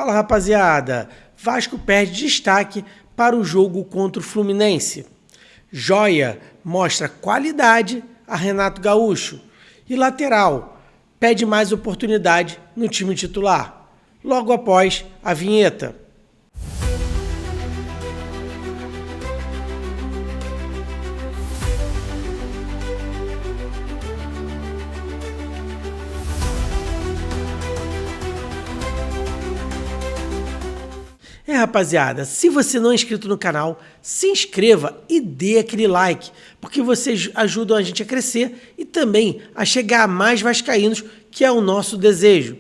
Fala, rapaziada, Vasco perde destaque para o jogo contra o Fluminense. Joia mostra qualidade a Renato Gaúcho e lateral pede mais oportunidade no time titular. Logo após a vinheta. Rapaziada, se você não é inscrito no canal, se inscreva e dê aquele like, porque vocês ajudam a gente a crescer e também a chegar a mais vascaínos, que é o nosso desejo.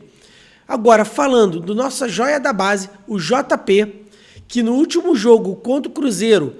Agora, falando do nossa joia da base, o JP, que no último jogo contra o Cruzeiro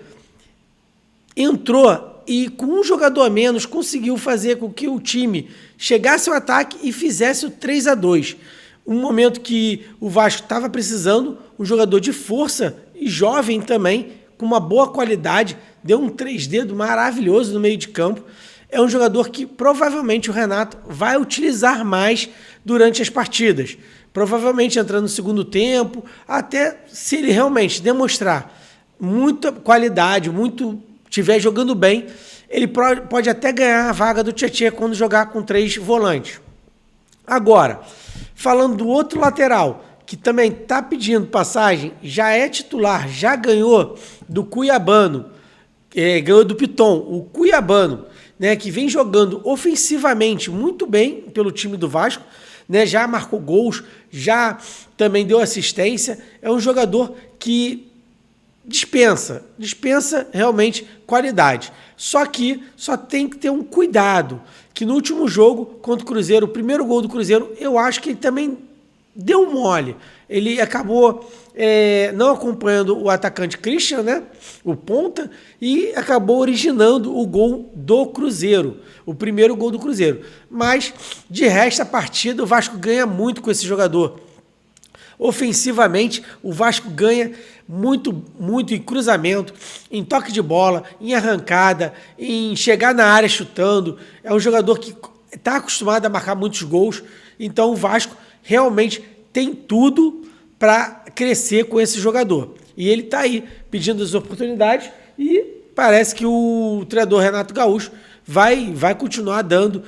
entrou e com um jogador a menos conseguiu fazer com que o time chegasse ao ataque e fizesse o 3-2. Um momento que o Vasco estava precisando, um jogador de força e jovem também, com uma boa qualidade, deu um 3D maravilhoso no meio de campo. É um jogador que provavelmente o Renato vai utilizar mais durante as partidas. Provavelmente entrando no segundo tempo, até se ele realmente demonstrar muita qualidade, estiver jogando bem, ele pode até ganhar a vaga do Tietê quando jogar com 3 volantes. Agora, falando do outro lateral, que também está pedindo passagem, já é titular, já ganhou do Cuiabano, ganhou do Piton, o Cuiabano, né, que vem jogando ofensivamente muito bem pelo time do Vasco, né, já marcou gols, já também deu assistência, é um jogador que dispensa realmente qualidade. Só que só tem que ter um cuidado, que no último jogo contra o Cruzeiro, o primeiro gol do Cruzeiro, eu acho que ele também deu um mole. Ele acabou não acompanhando o atacante Christian, né, o ponta, e acabou originando o gol do Cruzeiro, o primeiro gol do Cruzeiro. Mas, de resto, a partida, o Vasco ganha muito com esse jogador. Ofensivamente, o Vasco ganha muito em cruzamento, em toque de bola, em arrancada, em chegar na área chutando. É um jogador que está acostumado a marcar muitos gols, então o Vasco realmente tem tudo para crescer com esse jogador. E ele está aí pedindo as oportunidades e parece que o treinador Renato Gaúcho vai continuar dando,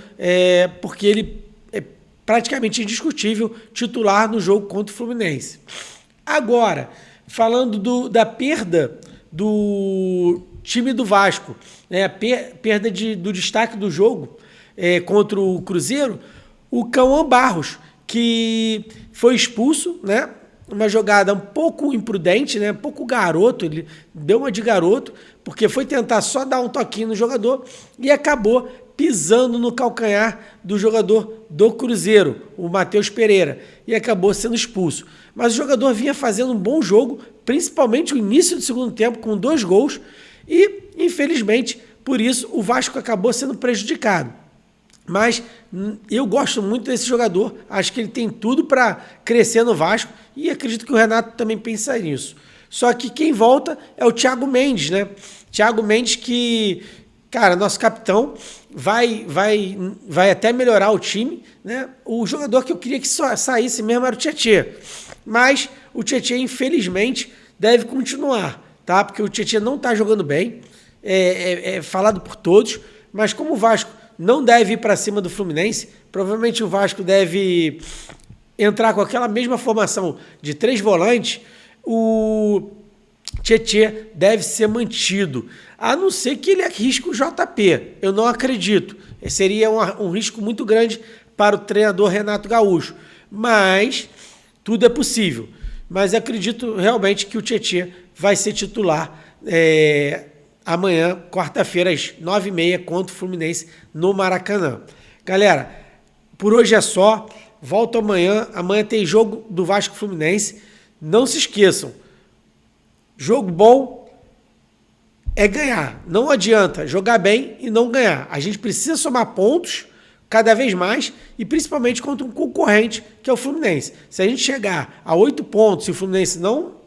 porque ele é praticamente indiscutível titular no jogo contra o Fluminense. Agora, falando da perda do time do Vasco, né, a perda do destaque do jogo contra o Cruzeiro, o Cauã Barros, que foi expulso, né? Uma jogada um pouco imprudente, né? Um pouco garoto, ele deu uma de garoto, porque foi tentar só dar um toquinho no jogador e acabou pisando no calcanhar do jogador do Cruzeiro, o Matheus Pereira, e acabou sendo expulso. Mas o jogador vinha fazendo um bom jogo, principalmente o início do segundo tempo, com 2 gols, e, infelizmente, por isso, o Vasco acabou sendo prejudicado. Mas eu gosto muito desse jogador, acho que ele tem tudo para crescer no Vasco e acredito que o Renato também pensa nisso. Só que quem volta é o Thiago Mendes, né? Thiago Mendes que, cara, nosso capitão, vai até melhorar o time, né? O jogador que eu queria que só saísse mesmo era o Tietê, mas o Tietê, infelizmente, deve continuar, tá? Porque o Tietê não está jogando bem, é falado por todos, mas como o Vasco não deve ir para cima do Fluminense, provavelmente o Vasco deve entrar com aquela mesma formação de 3 volantes, o Tietê deve ser mantido, a não ser que ele arrisque o JP, eu não acredito, seria um risco muito grande para o treinador Renato Gaúcho, mas tudo é possível, mas acredito realmente que o Tietê vai ser titular amanhã, quarta-feira, às 9h30, contra o Fluminense no Maracanã. Galera, por hoje é só. Volto amanhã. Amanhã tem jogo do Vasco Fluminense. Não se esqueçam. Jogo bom é ganhar. Não adianta jogar bem e não ganhar. A gente precisa somar pontos cada vez mais e principalmente contra um concorrente que é o Fluminense. Se a gente chegar a 8 pontos e o Fluminense não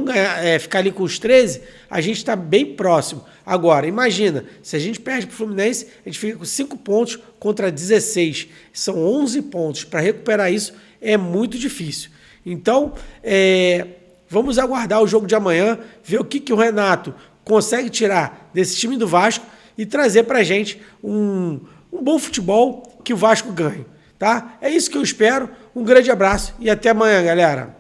ganhar, ficar ali com os 13, a gente está bem próximo. Agora, imagina, se a gente perde para o Fluminense, a gente fica com 5 pontos contra 16. São 11 pontos. Para recuperar isso é muito difícil. Então, vamos aguardar o jogo de amanhã, ver o que o Renato consegue tirar desse time do Vasco e trazer pra gente um bom futebol que o Vasco ganhe, tá? É isso que eu espero. Um grande abraço e até amanhã, galera.